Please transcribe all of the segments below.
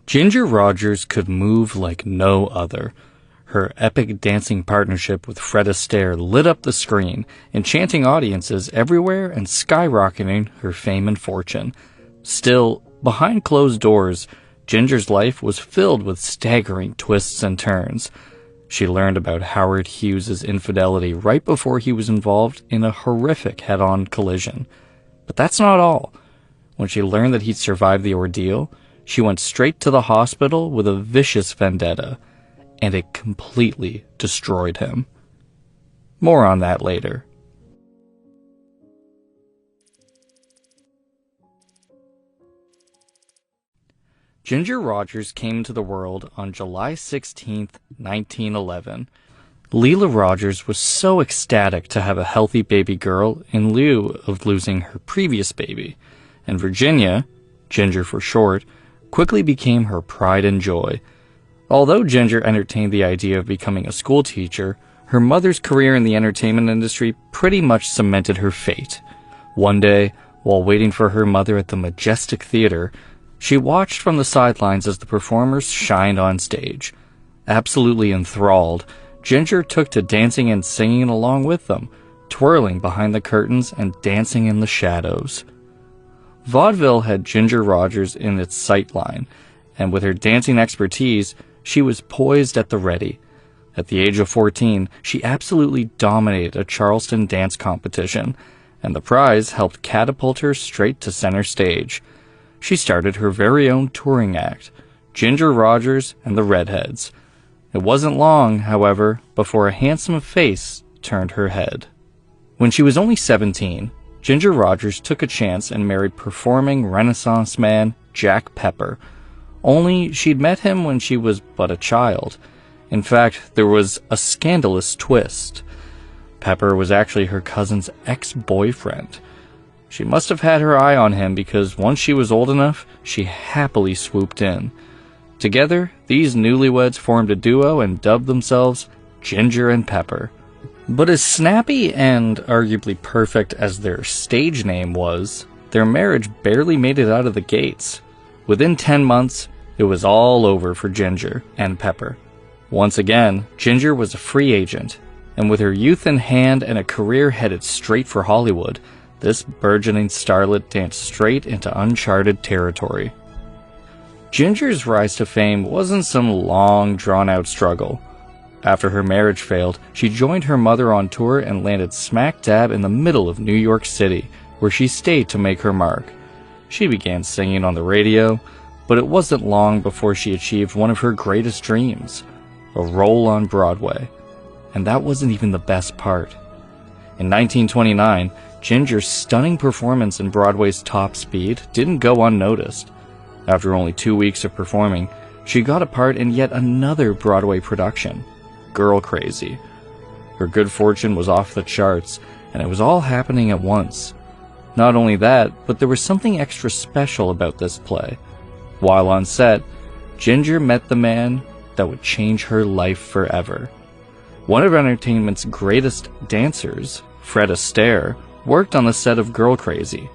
Ginger Rogers could move like no other. Her epic dancing partnership with Fred Astaire lit up the screen, enchanting audiences everywhere and skyrocketing her fame and fortune. Still, behind closed doors, Ginger's life was filled with staggering twists and turns. She learned about Howard Hughes' infidelity right before he was involved in a horrific head-on collision. But that's not all. When she learned that he'd survived the ordeal, she went straight to the hospital with a vicious vendetta, and it completely destroyed him. More on that later. Ginger Rogers came into the world on July 16, 1911. Leela Rogers was so ecstatic to have a healthy baby girl in lieu of losing her previous baby, and Virginia, Ginger for short, quickly became her pride and joy. Although Ginger entertained the idea of becoming a school teacher, her mother's career in the entertainment industry pretty much cemented her fate. One day, while waiting for her mother at the Majestic Theater, she watched from the sidelines as the performers shined on stage. Absolutely enthralled, Ginger took to dancing and singing along with them, twirling behind the curtains and dancing in the shadows. Vaudeville had Ginger Rogers in its sight line, and with her dancing expertise, she was poised at the ready. At the age of 14, she absolutely dominated a Charleston dance competition, and the prize helped catapult her straight to center stage. She started her very own touring act, Ginger Rogers and the Redheads. It wasn't long, however, before a handsome face turned her head. When she was only 17, Ginger Rogers took a chance and married performing Renaissance man Jack Pepper. Only she'd met him when she was but a child. In fact, there was a scandalous twist. Pepper was actually her cousin's ex-boyfriend. She must have had her eye on him because once she was old enough, she happily swooped in. Together, these newlyweds formed a duo and dubbed themselves Ginger and Pepper. But as snappy and arguably perfect as their stage name was, their marriage barely made it out of the gates. Within 10 months, it was all over for Ginger and Pepper. Once again, Ginger was a free agent, and with her youth in hand and a career headed straight for Hollywood, this burgeoning starlet danced straight into uncharted territory. Ginger's rise to fame wasn't some long, drawn-out struggle. After her marriage failed, she joined her mother on tour and landed smack dab in the middle of New York City, where she stayed to make her mark. She began singing on the radio, but it wasn't long before she achieved one of her greatest dreams, a role on Broadway. And that wasn't even the best part. In 1929, Ginger's stunning performance in Broadway's Top Speed didn't go unnoticed. After only 2 weeks of performing, she got a part in yet another Broadway production, Girl Crazy. Her good fortune was off the charts, and it was all happening at once. Not only that, but there was something extra special about this play. While on set, Ginger met the man that would change her life forever. One of entertainment's greatest dancers, Fred Astaire, worked on the set of Girl Crazy.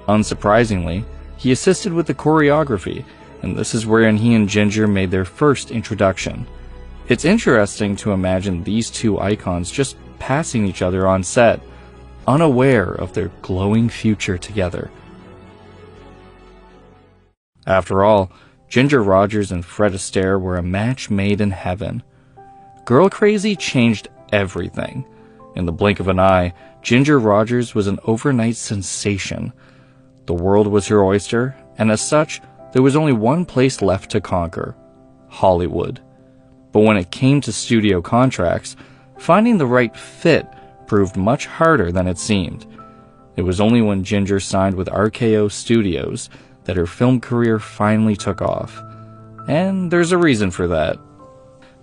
Unsurprisingly, he assisted with the choreography, and this is wherein he and Ginger made their first introduction. It's interesting to imagine these two icons just passing each other on set, unaware of their glowing future together. After all, Ginger Rogers and Fred Astaire were a match made in heaven. Girl Crazy changed everything. In the blink of an eye, Ginger Rogers was an overnight sensation. The world was her oyster, and as such, there was only one place left to conquer: Hollywood. But when it came to studio contracts, finding the right fit proved much harder than it seemed. It was only when Ginger signed with RKO Studios that her film career finally took off. And there's a reason for that.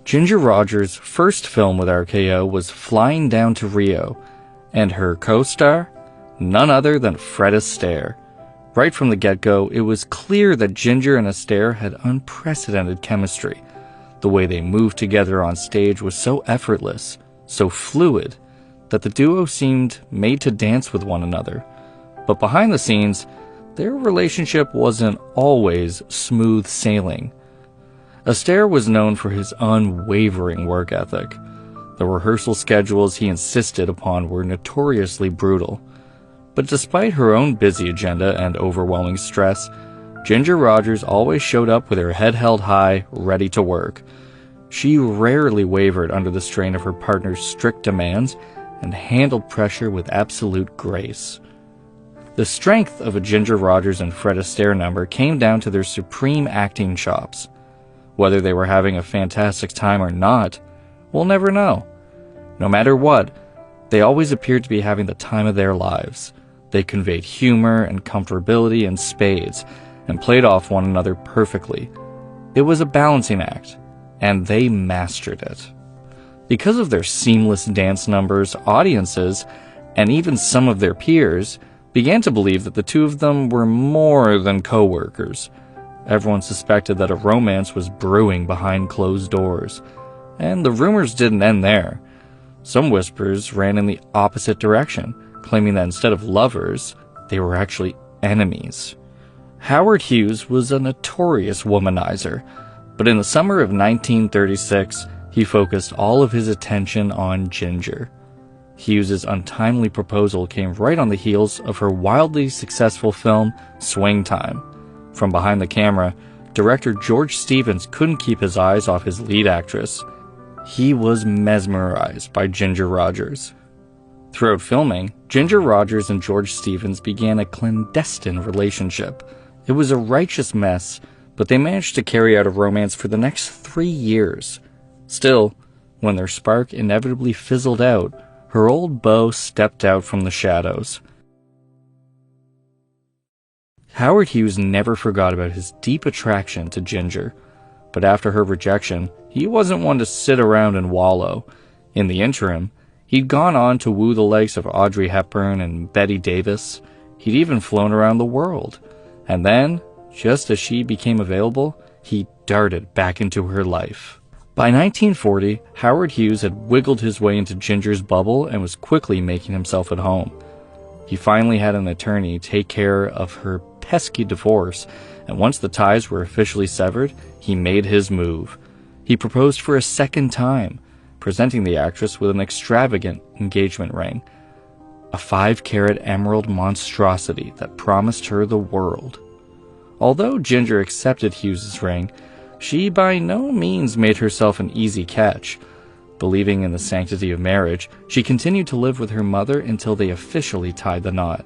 Ginger Rogers' first film with RKO was Flying Down to Rio, and her co-star? None other than Fred Astaire. Right from the get-go, it was clear that Ginger and Astaire had unprecedented chemistry. The way they moved together on stage was so effortless, so fluid, that the duo seemed made to dance with one another. But behind the scenes, their relationship wasn't always smooth sailing. Astaire was known for his unwavering work ethic. The rehearsal schedules he insisted upon were notoriously brutal. But despite her own busy agenda and overwhelming stress, Ginger Rogers always showed up with her head held high, ready to work. She rarely wavered under the strain of her partner's strict demands and handled pressure with absolute grace. The strength of a Ginger Rogers and Fred Astaire number came down to their supreme acting chops. Whether they were having a fantastic time or not, we'll never know. No matter what, they always appeared to be having the time of their lives. They conveyed humor and comfortability in spades, and played off one another perfectly. It was a balancing act, and they mastered it. Because of their seamless dance numbers, audiences, and even some of their peers, began to believe that the two of them were more than co-workers. Everyone suspected that a romance was brewing behind closed doors. And the rumors didn't end there. Some whispers ran in the opposite direction, claiming that instead of lovers, they were actually enemies. Howard Hughes was a notorious womanizer, but in the summer of 1936, he focused all of his attention on Ginger. Hughes's untimely proposal came right on the heels of her wildly successful film, Swing Time. From behind the camera, director George Stevens couldn't keep his eyes off his lead actress. He was mesmerized by Ginger Rogers. Throughout filming, Ginger Rogers and George Stevens began a clandestine relationship. It was a righteous mess, but they managed to carry out a romance for the next 3 years. Still, when their spark inevitably fizzled out, her old beau stepped out from the shadows. Howard Hughes never forgot about his deep attraction to Ginger, but after her rejection, he wasn't one to sit around and wallow. In the interim, he'd gone on to woo the likes of Audrey Hepburn and Bette Davis. He'd even flown around the world. And then, just as she became available, he darted back into her life. By 1940, Howard Hughes had wiggled his way into Ginger's bubble and was quickly making himself at home. He finally had an attorney take care of her pesky divorce, and once the ties were officially severed, he made his move. He proposed for a second time, presenting the actress with an extravagant engagement ring, a 5-carat emerald monstrosity that promised her the world. Although Ginger accepted Hughes's ring, she by no means made herself an easy catch. Believing in the sanctity of marriage, she continued to live with her mother until they officially tied the knot.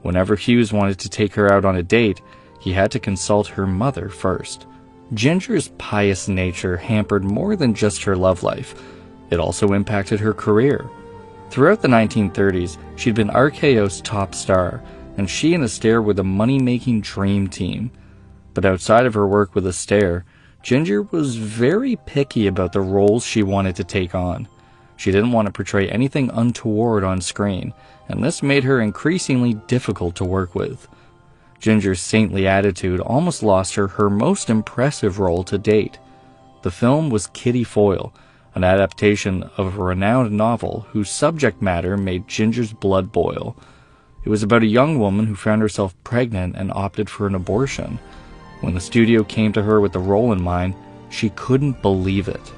Whenever Hughes wanted to take her out on a date, he had to consult her mother first. Ginger's pious nature hampered more than just her love life. It also impacted her career. Throughout the 1930s, she'd been RKO's top star, and she and Astaire were the money-making dream team. But outside of her work with Astaire, Ginger was very picky about the roles she wanted to take on. She didn't want to portray anything untoward on screen, and this made her increasingly difficult to work with. Ginger's saintly attitude almost lost her her most impressive role to date. The film was Kitty Foyle, an adaptation of a renowned novel whose subject matter made Ginger's blood boil. It was about a young woman who found herself pregnant and opted for an abortion. When the studio came to her with the role in mind, she couldn't believe it.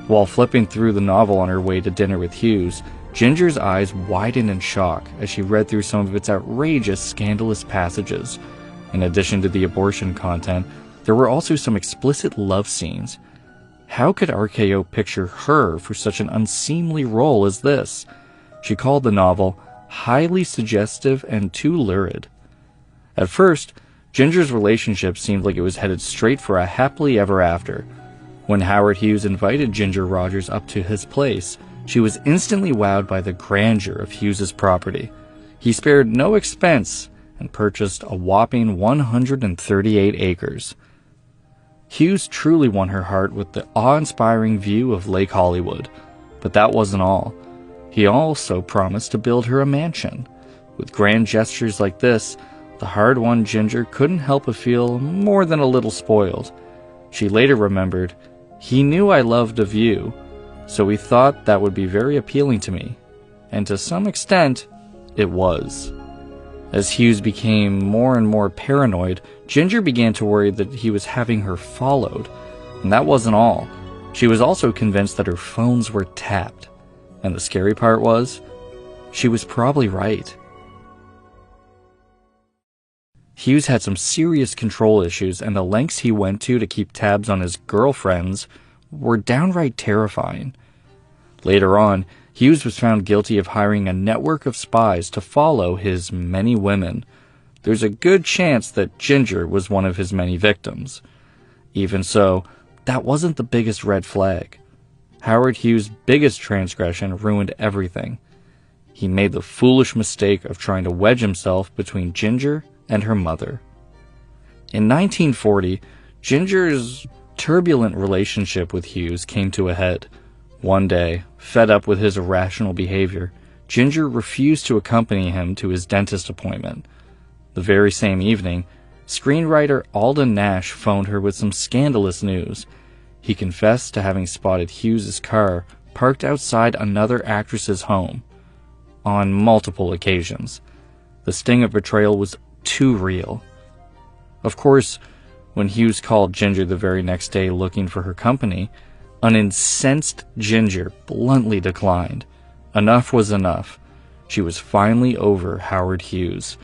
While flipping through the novel on her way to dinner with Hughes, Ginger's eyes widened in shock as she read through some of its outrageous, scandalous passages. In addition to the abortion content, there were also some explicit love scenes. How could RKO picture her for such an unseemly role as this? She called the novel highly suggestive and too lurid. At first, Ginger's relationship seemed like it was headed straight for a happily ever after. When Howard Hughes invited Ginger Rogers up to his place, she was instantly wowed by the grandeur of Hughes's property. He spared no expense and purchased a whopping 138 acres. Hughes truly won her heart with the awe-inspiring view of Lake Hollywood. But that wasn't all. He also promised to build her a mansion. With grand gestures like this, the hard-won Ginger couldn't help but feel more than a little spoiled. She later remembered, "He knew I loved a view, so he thought that would be very appealing to me." And to some extent, it was. As Hughes became more and more paranoid, Ginger began to worry that he was having her followed. And that wasn't all. She was also convinced that her phones were tapped. And the scary part was, she was probably right. Hughes had some serious control issues, and the lengths he went to keep tabs on his girlfriends were downright terrifying. Later on, Hughes was found guilty of hiring a network of spies to follow his many women. There's a good chance that Ginger was one of his many victims. Even so, that wasn't the biggest red flag. Howard Hughes' biggest transgression ruined everything. He made the foolish mistake of trying to wedge himself between Ginger and her mother. In 1940, Ginger's turbulent relationship with Hughes came to a head. One day, fed up with his irrational behavior, Ginger refused to accompany him to his dentist appointment. The very same evening, screenwriter Alden Nash phoned her with some scandalous news. He confessed to having spotted Hughes's car parked outside another actress's home on multiple occasions. The sting of betrayal was too real. Of course, when Hughes called Ginger the very next day looking for her company, an incensed Ginger bluntly declined. Enough was enough. She was finally over Howard Hughes.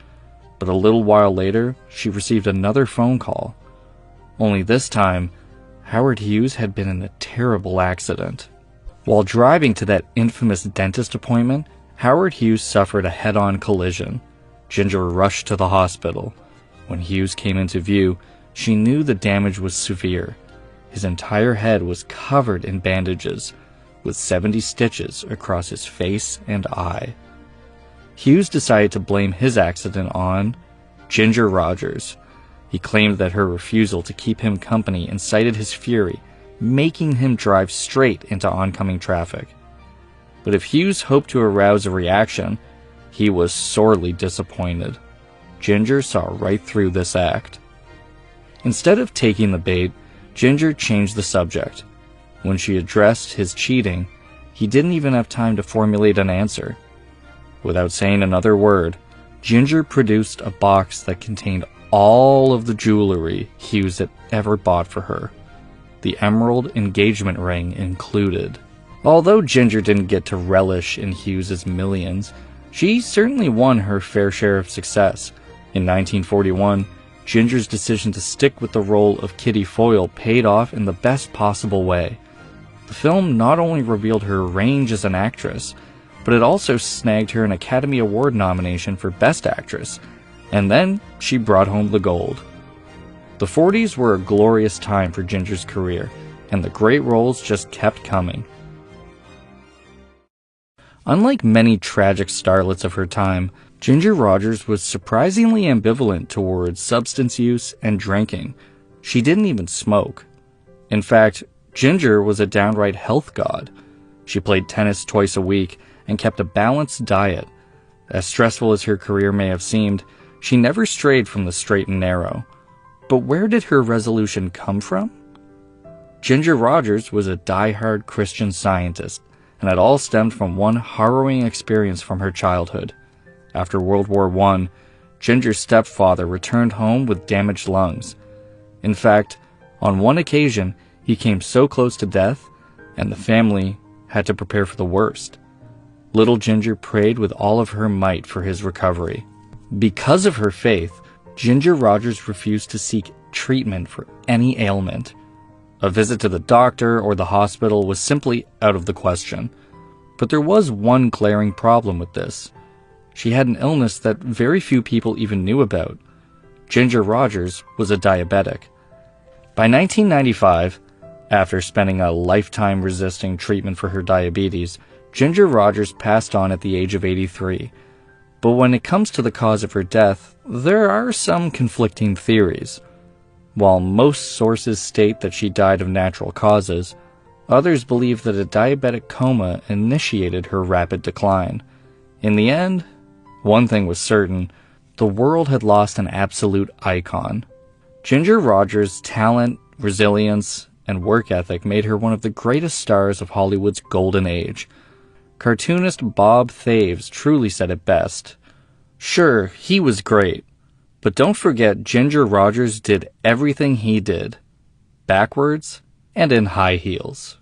But a little while later, she received another phone call. Only this time, Howard Hughes had been in a terrible accident. While driving to that infamous dentist appointment, Howard Hughes suffered a head-on collision. Ginger rushed to the hospital. When Hughes came into view, she knew the damage was severe. His entire head was covered in bandages, with 70 stitches across his face and eye. Hughes decided to blame his accident on Ginger Rogers. He claimed that her refusal to keep him company incited his fury, making him drive straight into oncoming traffic. But if Hughes hoped to arouse a reaction, he was sorely disappointed. Ginger saw right through this act. Instead of taking the bait, Ginger changed the subject. When she addressed his cheating, he didn't even have time to formulate an answer. Without saying another word, Ginger produced a box that contained all of the jewelry Hughes had ever bought for her, the emerald engagement ring included. Although Ginger didn't get to relish in Hughes's millions, she certainly won her fair share of success. In 1941, Ginger's decision to stick with the role of Kitty Foyle paid off in the best possible way. The film not only revealed her range as an actress, but it also snagged her an Academy Award nomination for Best Actress, and then she brought home the gold. The 40s were a glorious time for Ginger's career, and the great roles just kept coming. Unlike many tragic starlets of her time, Ginger Rogers was surprisingly ambivalent towards substance use and drinking. She didn't even smoke. In fact, Ginger was a downright health god. She played tennis twice a week and kept a balanced diet. As stressful as her career may have seemed, she never strayed from the straight and narrow. But where did her resolution come from? Ginger Rogers was a die-hard Christian Scientist, and it all stemmed from one harrowing experience from her childhood. After World War I, Ginger's stepfather returned home with damaged lungs. In fact, on one occasion, he came so close to death, and the family had to prepare for the worst. Little Ginger prayed with all of her might for his recovery. Because of her faith, Ginger Rogers refused to seek treatment for any ailment. A visit to the doctor or the hospital was simply out of the question. But there was one glaring problem with this. She had an illness that very few people even knew about. Ginger Rogers was a diabetic. By 1995, after spending a lifetime resisting treatment for her diabetes, Ginger Rogers passed on at the age of 83. But when it comes to the cause of her death, there are some conflicting theories. While most sources state that she died of natural causes, others believe that a diabetic coma initiated her rapid decline. In the end, one thing was certain: the world had lost an absolute icon. Ginger Rogers' talent, resilience, and work ethic made her one of the greatest stars of Hollywood's golden age. Cartoonist Bob Thaves truly said it best: Sure, he was great, but don't forget Ginger Rogers did everything he did, backwards and in high heels.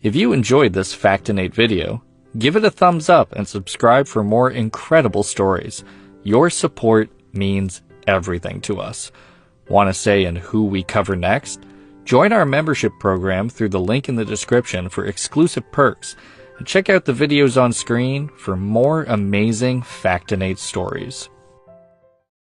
If you enjoyed this Factinate video, give it a thumbs up and subscribe for more incredible stories. Your support means everything to us. Want a say in who we cover next? Join our membership program through the link in the description for exclusive perks, and check out the videos on screen for more amazing Factinate stories.